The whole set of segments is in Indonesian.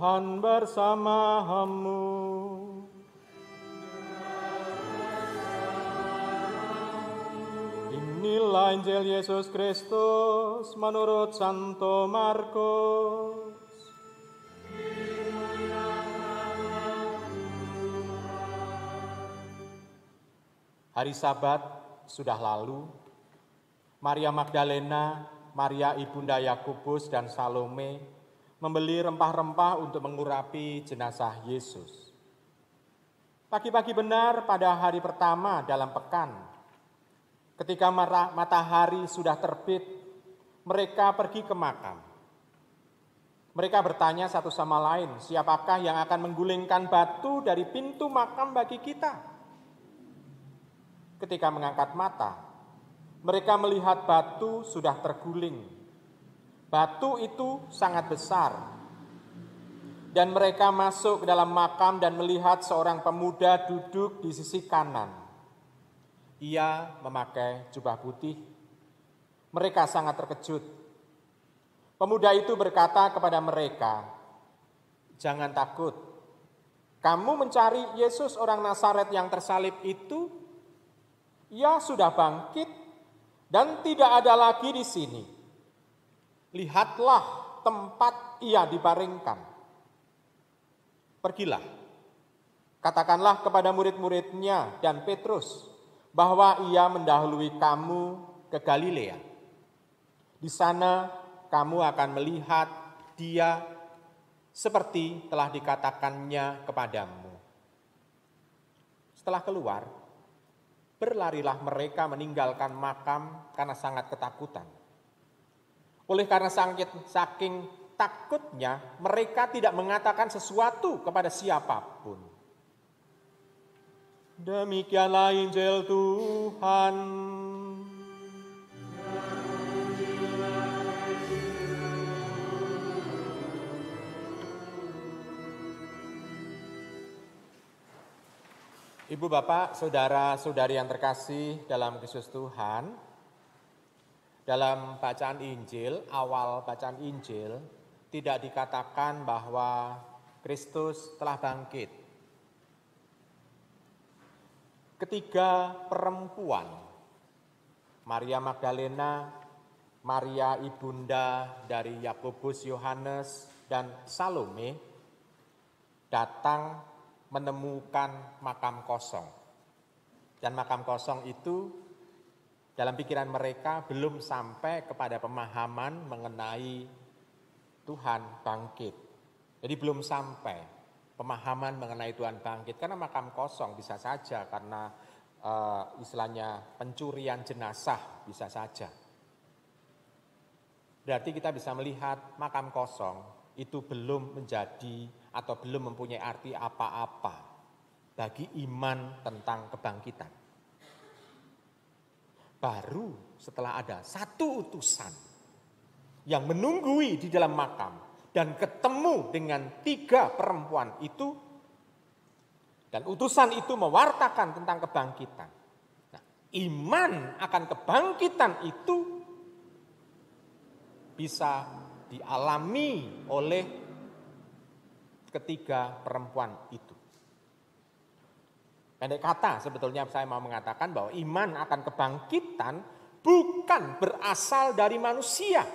Tuhan bersamamu. Inilah Injil Yesus Kristus menurut Santo Markus. Hari Sabat sudah lalu, Maria Magdalena, Maria ibunda Yakobus dan Salome membeli rempah-rempah untuk mengurapi jenazah Yesus. Pagi-pagi benar pada hari pertama dalam pekan, ketika matahari sudah terbit, mereka pergi ke makam. Mereka bertanya satu sama lain, siapakah yang akan menggulingkan batu dari pintu makam bagi kita? Ketika mengangkat mata, mereka melihat batu sudah terguling. Batu itu sangat besar. Dan mereka masuk ke dalam makam dan melihat seorang pemuda duduk di sisi kanan. Ia memakai jubah putih. Mereka sangat terkejut. Pemuda itu berkata kepada mereka, "Jangan takut. Kamu mencari Yesus orang Nazaret yang tersalib itu? Ia sudah bangkit dan tidak ada lagi di sini. Lihatlah tempat ia dibaringkan. Pergilah, katakanlah kepada murid-muridnya dan Petrus bahwa ia mendahului kamu ke Galilea. Di sana kamu akan melihat dia seperti telah dikatakannya kepadamu." Setelah keluar, berlarilah mereka meninggalkan makam karena sangat ketakutan. Oleh karena saking takutnya, mereka tidak mengatakan sesuatu kepada siapapun. Demikianlah Injil Tuhan. Ibu, Bapak, saudara-saudari yang terkasih dalam Kristus Tuhan, dalam bacaan Injil, awal bacaan Injil, tidak dikatakan bahwa Kristus telah bangkit. Ketiga perempuan, Maria Magdalena, Maria ibunda dari Yakobus, Yohanes, dan Salome, datang menemukan makam kosong. Dan makam kosong itu dalam pikiran mereka belum sampai kepada pemahaman mengenai Tuhan bangkit. Jadi belum sampai pemahaman mengenai Tuhan bangkit. Karena makam kosong bisa saja karena istilahnya pencurian jenazah bisa saja. Berarti kita bisa melihat makam kosong itu belum menjadi atau belum mempunyai arti apa-apa bagi iman tentang kebangkitan. Baru setelah ada satu utusan yang menunggui di dalam makam dan ketemu dengan tiga perempuan itu, dan utusan itu mewartakan tentang kebangkitan. Nah, iman akan kebangkitan itu bisa dialami oleh ketiga perempuan itu. Pendek kata sebetulnya saya mau mengatakan bahwa iman akan kebangkitan bukan berasal dari manusia.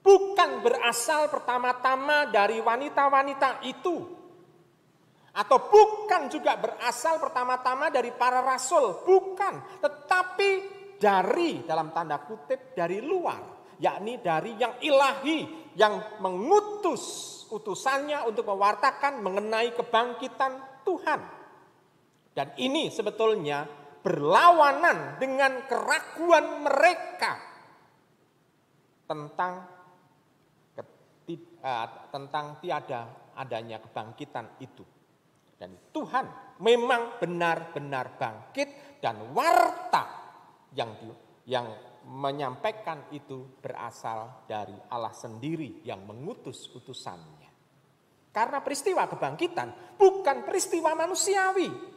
Bukan berasal pertama-tama dari wanita-wanita itu. Atau bukan juga berasal pertama-tama dari para rasul. Bukan. Tetapi dari, dalam tanda kutip, dari luar. Yakni dari yang ilahi, yang mengutus utusannya untuk mewartakan mengenai kebangkitan Tuhan. Dan ini sebetulnya berlawanan dengan keraguan mereka tentang tiada adanya kebangkitan itu. Dan Tuhan memang benar-benar bangkit dan warta yang menyampaikan itu berasal dari Allah sendiri yang mengutus utusannya. Karena peristiwa kebangkitan bukan peristiwa manusiawi.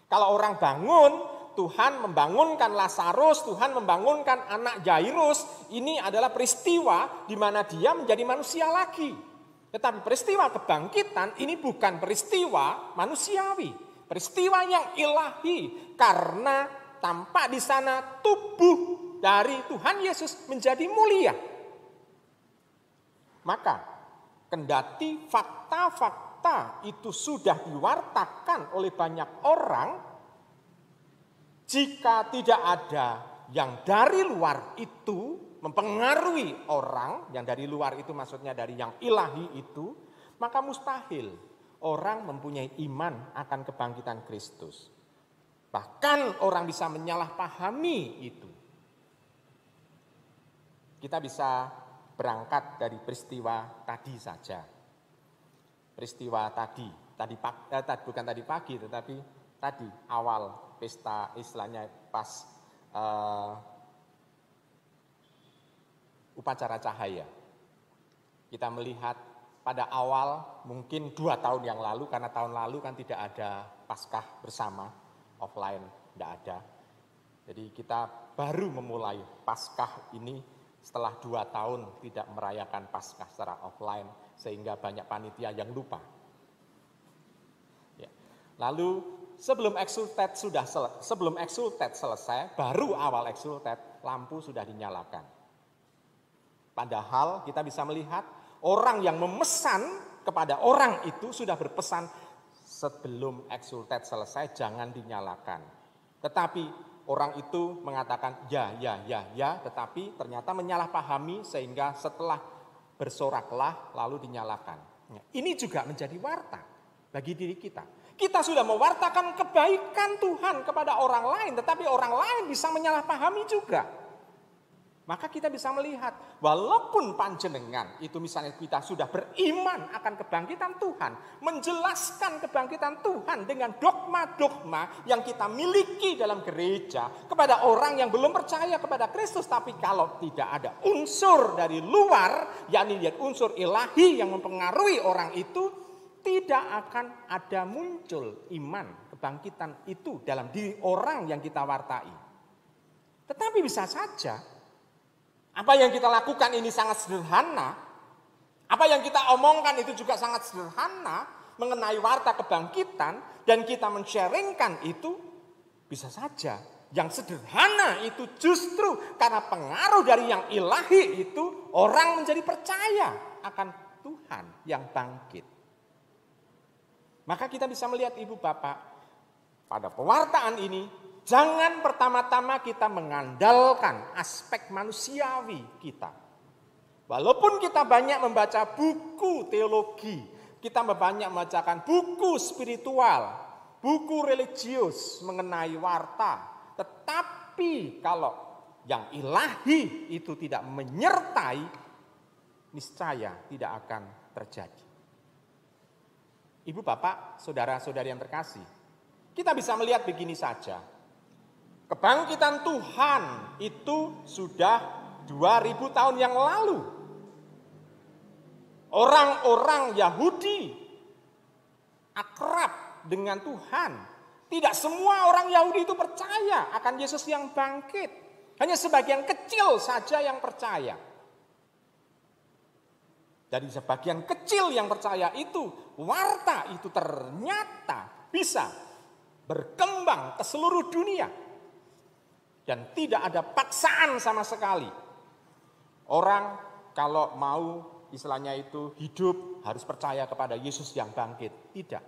Kalau orang bangun, Tuhan membangunkan Lazarus, Tuhan membangunkan anak Jairus, ini adalah peristiwa di mana dia menjadi manusia lagi. Tetapi peristiwa kebangkitan ini bukan peristiwa manusiawi, peristiwa yang ilahi, karena tampak di sana tubuh dari Tuhan Yesus menjadi mulia. Maka kendati fakta-fakta itu sudah diwartakan oleh banyak orang, jika tidak ada yang dari luar itu mempengaruhi orang, yang dari luar itu maksudnya dari yang ilahi itu, maka mustahil orang mempunyai iman akan kebangkitan Kristus. Bahkan orang bisa menyalahpahami itu. Kita bisa berangkat dari peristiwa tadi saja. Peristiwa bukan tadi pagi, tetapi tadi awal pesta, istilahnya pas upacara cahaya. Kita melihat pada awal mungkin 2 tahun yang lalu, karena tahun lalu kan tidak ada Paskah bersama, offline tidak ada. Jadi kita baru memulai Paskah ini setelah 2 tahun tidak merayakan Paskah secara offline, sehingga banyak panitia yang lupa. Ya. Lalu sebelum Exultet selesai, baru awal Exultet, lampu sudah dinyalakan. Padahal kita bisa melihat orang yang memesan kepada orang itu sudah berpesan sebelum Exultet selesai jangan dinyalakan. Tetapi orang itu mengatakan ya, tetapi ternyata menyalahpahami sehingga setelah bersoraklah lalu dinyalakan. Ini juga menjadi warta bagi diri kita. Kita sudah mewartakan kebaikan Tuhan kepada orang lain, tetapi orang lain bisa menyalahpahami juga. Maka kita bisa melihat, walaupun panjenengan itu misalnya kita sudah beriman akan kebangkitan Tuhan, menjelaskan kebangkitan Tuhan dengan dogma-dogma yang kita miliki dalam gereja kepada orang yang belum percaya kepada Kristus, tapi kalau tidak ada unsur dari luar, yakni unsur ilahi yang mempengaruhi orang itu, tidak akan ada muncul iman kebangkitan itu dalam diri orang yang kita wartai. Tetapi bisa saja apa yang kita lakukan ini sangat sederhana, apa yang kita omongkan itu juga sangat sederhana mengenai warta kebangkitan, dan kita men-sharingkan itu, bisa saja yang sederhana itu justru karena pengaruh dari yang ilahi itu orang menjadi percaya akan Tuhan yang bangkit. Maka kita bisa melihat Ibu Bapak, pada pewartaan ini jangan pertama-tama kita mengandalkan aspek manusiawi kita. Walaupun kita banyak membaca buku teologi, kita banyak membacakan buku spiritual, buku religius mengenai warta, tetapi kalau yang ilahi itu tidak menyertai, niscaya tidak akan terjadi. Ibu, Bapak, saudara-saudari yang terkasih, kita bisa melihat begini saja. Kebangkitan Tuhan itu sudah 2000 tahun yang lalu. Orang-orang Yahudi akrab dengan Tuhan. Tidak semua orang Yahudi itu percaya akan Yesus yang bangkit. Hanya sebagian kecil saja yang percaya. Dari sebagian kecil yang percaya itu, warta itu ternyata bisa berkembang ke seluruh dunia. Dan tidak ada paksaan sama sekali. Orang kalau mau istilahnya itu hidup harus percaya kepada Yesus yang bangkit. Tidak.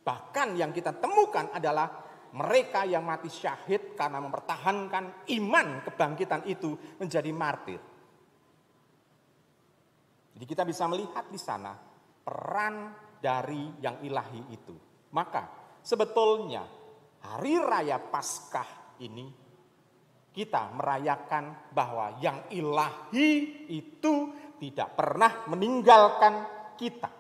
Bahkan yang kita temukan adalah mereka yang mati syahid karena mempertahankan iman kebangkitan itu menjadi martir. Jadi kita bisa melihat di sana peran dari yang ilahi itu. Maka sebetulnya hari raya Paskah ini kita merayakan bahwa yang ilahi itu tidak pernah meninggalkan kita.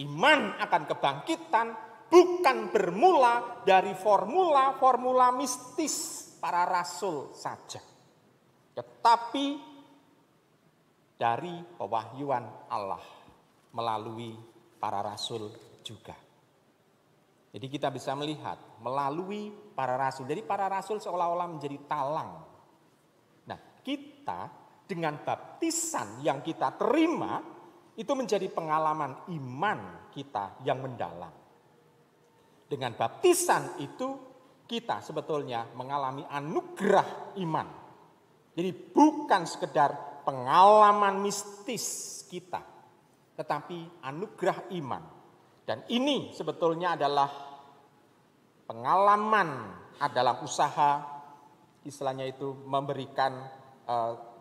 Iman akan kebangkitan bukan bermula dari formula-formula mistis para rasul saja, tetapi dari pewahyuan Allah melalui para rasul juga. Jadi kita bisa melihat melalui para rasul. Jadi para rasul seolah-olah menjadi talang. Nah, kita dengan baptisan yang kita terima itu menjadi pengalaman iman kita yang mendalam. Dengan baptisan itu kita sebetulnya mengalami anugerah iman. Jadi bukan sekedar pengalaman mistis kita, tetapi anugerah iman. Dan ini sebetulnya adalah pengalaman dalam usaha, istilahnya itu memberikan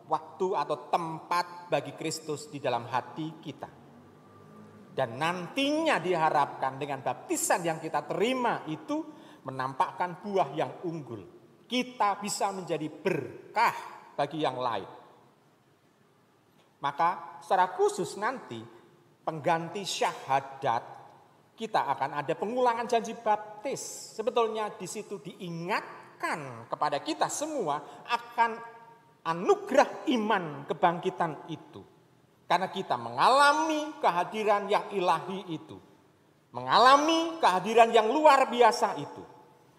waktu atau tempat bagi Kristus di dalam hati kita. Dan nantinya diharapkan dengan baptisan yang kita terima itu menampakkan buah yang unggul. Kita bisa menjadi berkah bagi yang lain. Maka secara khusus nanti pengganti syahadat kita akan ada pengulangan janji baptis. Sebetulnya di situ diingatkan kepada kita semua akan anugerah iman kebangkitan itu. Karena kita mengalami kehadiran yang ilahi itu. Mengalami kehadiran yang luar biasa itu.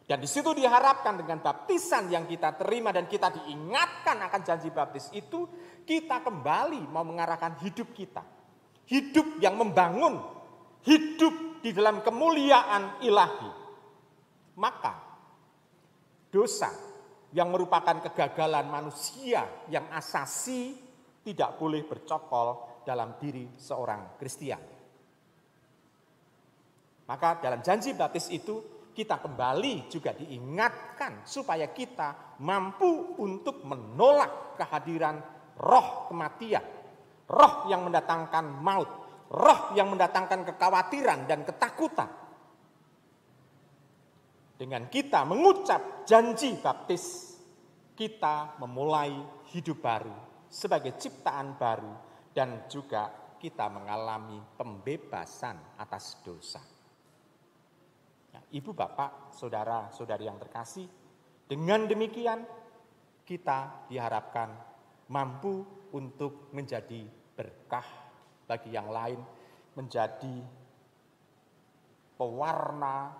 Dan di situ diharapkan dengan baptisan yang kita terima dan kita diingatkan akan janji baptis itu, kita kembali mau mengarahkan hidup kita. Hidup yang membangun, hidup di dalam kemuliaan ilahi. Maka dosa yang merupakan kegagalan manusia yang asasi tidak boleh bercokol dalam diri seorang Kristian. Maka dalam janji baptis itu kita kembali juga diingatkan supaya kita mampu untuk menolak kehadiran roh kematian, roh yang mendatangkan maut, roh yang mendatangkan kekhawatiran dan ketakutan. Dengan kita mengucap janji baptis, kita memulai hidup baru sebagai ciptaan baru dan juga kita mengalami pembebasan atas dosa. Ya, Ibu, Bapak, saudara-saudari yang terkasih, dengan demikian kita diharapkan mampu untuk menjadi berkah bagi yang lain, menjadi pewarna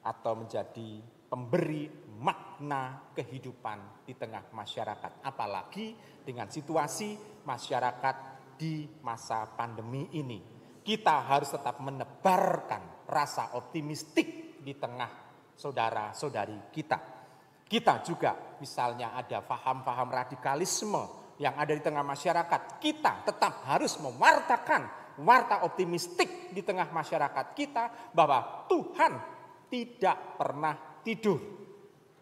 atau menjadi pemberi makna kehidupan di tengah masyarakat. Apalagi dengan situasi masyarakat di masa pandemi ini. Kita harus tetap menebarkan rasa optimistik di tengah saudara-saudari kita. Kita juga misalnya ada paham-paham radikalisme yang ada di tengah masyarakat. Kita tetap harus mewartakan warta optimistik di tengah masyarakat kita bahwa Tuhan tidak pernah tidur.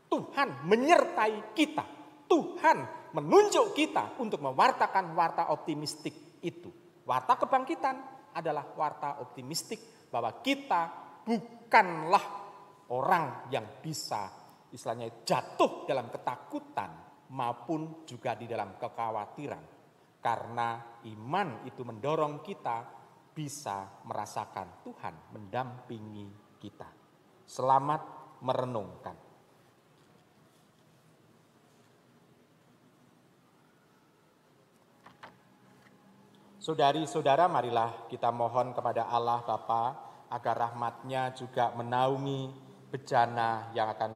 Tuhan menyertai kita. Tuhan menunjuk kita untuk mewartakan warta optimistik itu. Warta kebangkitan adalah warta optimistik bahwa kita bukanlah orang yang bisa istilahnya jatuh dalam ketakutan maupun juga di dalam kekhawatiran. Karena iman itu mendorong kita bisa merasakan Tuhan mendampingi kita. Selamat merenungkan. Saudari-saudara, marilah kita mohon kepada Allah Bapa agar rahmat-Nya juga menaungi bejana yang akan